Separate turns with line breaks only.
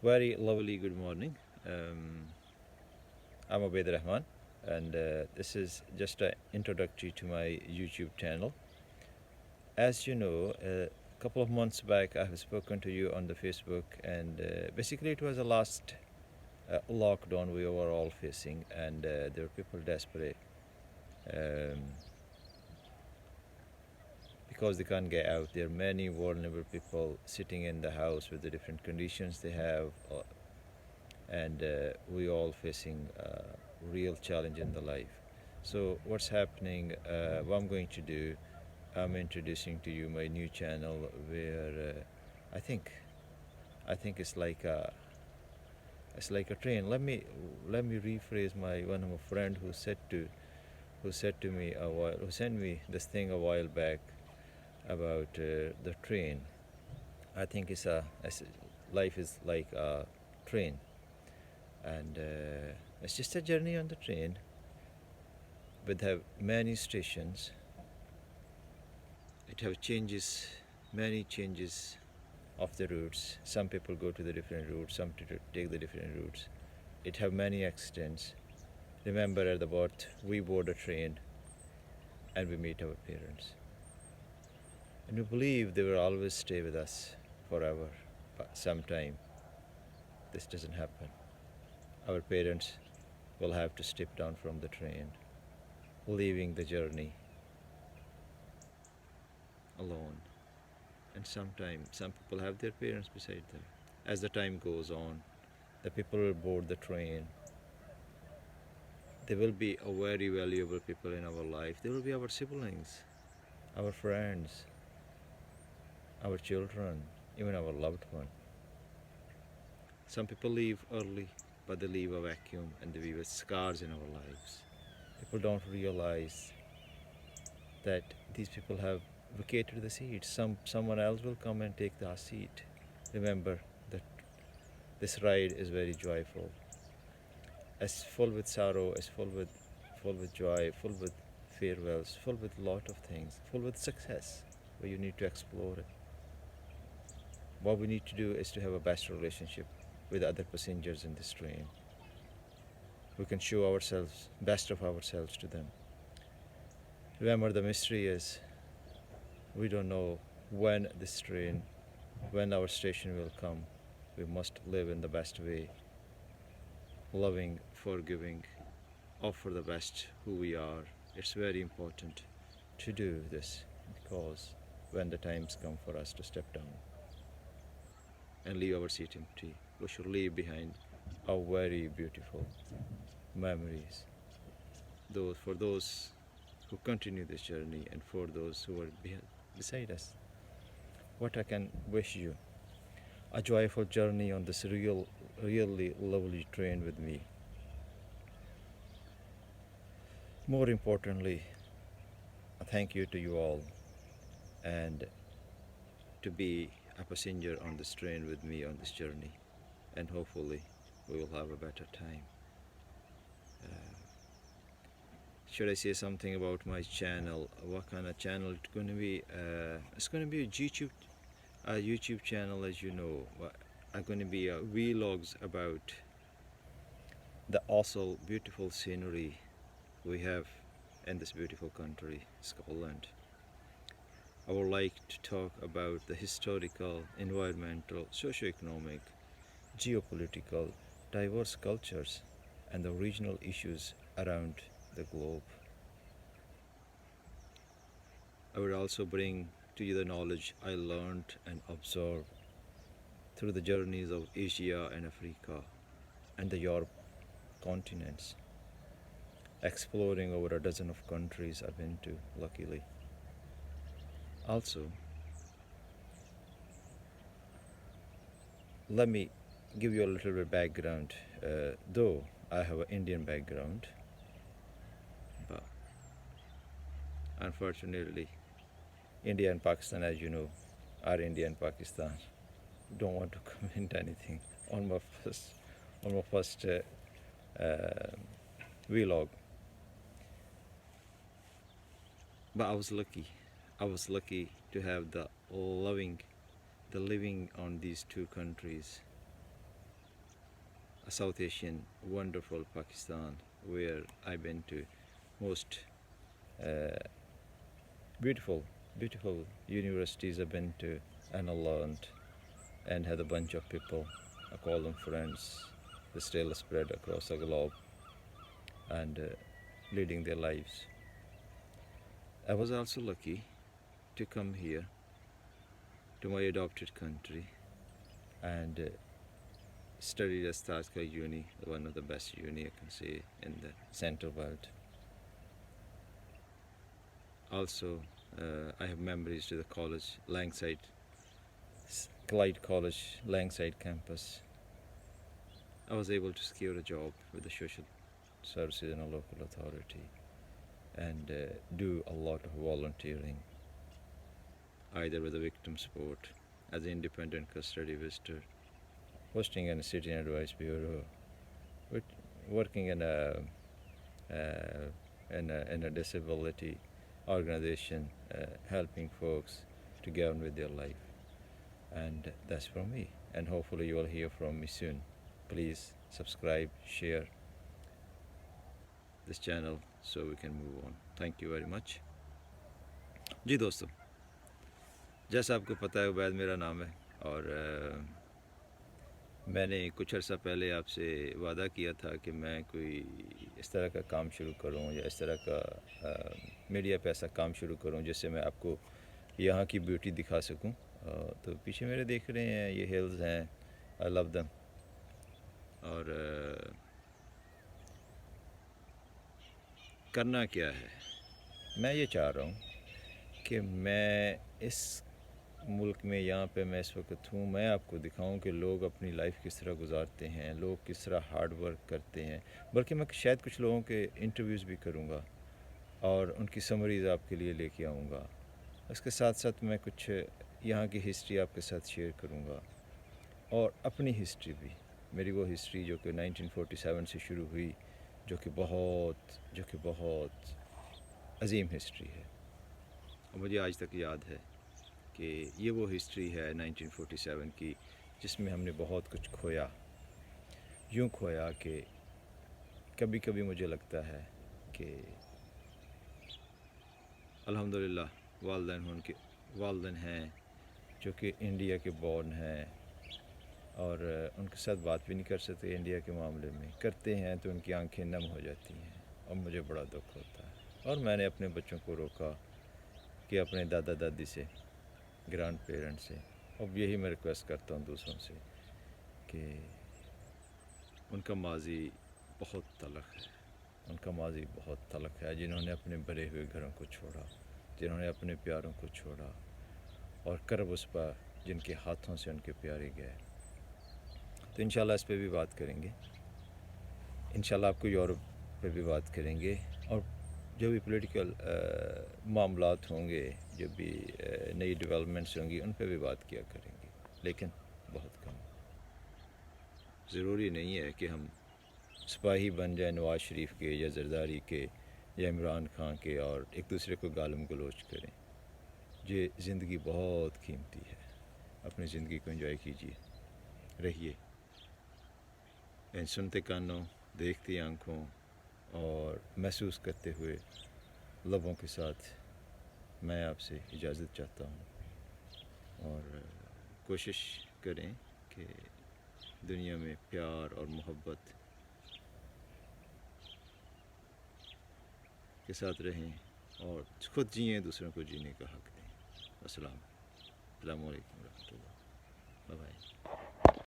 Very lovely good morning. Um, I'm Ubaid Rehman, and this is just an introductory to my YouTube channel. As you know, a couple of months back, I have spoken to you on the Facebook, and basically, it was the last lockdown we were all facing, and there were people desperate um, because they can't get out. There are many vulnerable people sitting in the house with the different conditions they have, and we all facing real challenge in the life. So what's happening, what I'm going to do, I'm introducing to you my new channel where i think I think it's like a train. Let me rephrase my one of my friend who said to me who sent me this thing a while back about the train. I think life is like a train, and it's just a journey on the train with have many stations. It have changes, many changes of the routes. Some people go to the different routes, some take the different routes. It have many accidents. Remember, at the birth we board a train and we meet our parents, and we believe they will always stay with us forever. But sometime this doesn't happen. Our parents will have to step down from the train, leaving the journey alone. And sometimes some people have their parents beside them. As the time goes on, the people will board the train. They will be a very valuable people in our life. They will be our siblings, our friends, our children, even our loved one. Some people leave early, but they leave a vacuum and they leave scars in our lives. People don't realize that these people have vacated the seat. Someone else will come and take the seat. Remember that this ride is very joyful. It's full with sorrow, it's full with joy, full with farewells, full with lot of things, full with success, where you need to explore it. What we need to do is to have a best relationship with other passengers in this train. We can show ourselves, best of ourselves to them. Remember, the mystery is we don't know when this train, when our station will come. We must live in the best way, loving, forgiving, offer the best who we are. It's very important to do this, because when the times come for us to step down and leave our seat empty, we should leave behind our very beautiful memories. Those for those who continue this journey and for those who are beside us. What I can wish you: a joyful journey on this really lovely train with me. More importantly, a thank you to you all, and to be a passenger on this train with me on this journey, and hopefully we will have a better time. Should I say something about my channel? What kind of channel it's going to be? It's going to be a YouTube channel, as you know. Are going to be vlogs about the also beautiful scenery we have in this beautiful country, Scotland. I would like to talk about the historical, environmental, socio-economic, geopolitical, diverse cultures, and the regional issues around the globe. I would also bring to you the knowledge I learned and observed through the journeys of Asia and Africa and the Europe continents, exploring over a dozen of countries I've been to, luckily. Also, let me give you a little bit background. Though I have an Indian background, but unfortunately, India and Pakistan, as you know, are India and Pakistan. Don't want to comment anything on my first vlog. But I was lucky. I was lucky to have the living on these two countries a South Asian, wonderful Pakistan, where I've been to most beautiful, beautiful universities I've been to, and I learned and had a bunch of people, I call them friends, they still spread across the globe and leading their lives. I was also lucky to come here to my adopted country and studied at Saat Uni, one of the best uni I can say in the Central world. Also, I have memories to the college, Langside, Clyde College, Langside campus. I was able to secure a job with the social services in a local authority and do a lot of volunteering, either with the victim support, as an independent custody visitor, hosting in a citizen advice bureau, working in a disability organization, helping folks to get on with their life. And that's from me, and hopefully you will hear from me soon. Please subscribe, share this channel so we can move on. Thank you very much. जी दोस्तों, जैसा आपको पता है उबैद मेरा नाम है और मैंने कुछ अर्सा पहले आपसे वादा किया था कि मैं कोई इस तरह का काम शुरू करूं या इस तरह का मीडिया पे ऐसा काम शुरू करूं जिससे मैं आपको यहाँ की ब्यूटी दिखा सकूं। तो पीछे मेरे देख रहे हैं ये हिल्स हैं, आई लव देम। और करना क्या है, मैं ये चाह रहा हूँ कि मैं इस मुल्क में यहाँ पे मैं इस वक्त हूँ, मैं आपको दिखाऊं कि लोग अपनी लाइफ किस तरह गुजारते हैं, लोग किस तरह हार्ड वर्क करते हैं। बल्कि मैं शायद कुछ लोगों के इंटरव्यूज़ भी करूँगा और उनकी समरीज़ आपके लिए लेके आऊँगा। उसके साथ साथ मैं कुछ यहाँ की हिस्ट्री आपके साथ शेयर करूँगा और अपनी हिस्ट्री भी, मेरी वो हिस्ट्री जो कि 1947 से शुरू हुई, जो कि बहुत अजीम हिस्ट्री है। और मुझे आज तक याद है कि ये वो हिस्ट्री है 1947 की जिसमें हमने बहुत कुछ खोया, यूँ खोया कि कभी कभी मुझे लगता है कि अल्हम्दुलिल्लाह वालिदैन हैं जो कि इंडिया के बॉर्न हैं और उनके साथ बात भी नहीं कर सकते इंडिया के मामले में, करते हैं तो उनकी आंखें नम हो जाती हैं और मुझे बड़ा दुख होता है। और मैंने अपने बच्चों को रोका कि अपने दादा दादी से, ग्रैंड पेरेंट्स से, अब यही मैं रिक्वेस्ट करता हूँ दूसरों से कि उनका माजी बहुत तलख है, उनका माजी बहुत तलख है, जिन्होंने अपने बड़े हुए घरों को छोड़ा, जिन्होंने अपने प्यारों को छोड़ा और करब उस पर जिनके हाथों से उनके प्यारे गए। तो इंशाल्लाह इस पे भी बात करेंगे, इंशाल्लाह आपको यूरोप पे भी बात करेंगे और जो भी पॉलिटिकल मामलात होंगे, जो भी नई डेवलपमेंट्स होंगी, उन पे भी बात किया करेंगे, लेकिन बहुत कम। ज़रूरी नहीं है कि हम सिपाही बन जाए नवाज शरीफ के या जरदारी के या इमरान खान के और एक दूसरे को गालम गलोच करें। ये ज़िंदगी बहुत कीमती है, अपनी ज़िंदगी को एंजॉय कीजिए, रहिए इन सुनते कानों, देखती आँखों और महसूस करते हुए लबों के साथ मैं आपसे इजाज़त चाहता हूँ। और कोशिश करें कि दुनिया में प्यार और मोहब्बत के साथ रहें और खुद जिएं, दूसरों को जीने का हक़ दें। अस्सलाम वालेकुम रहमतुल्लाह, बाय बाय।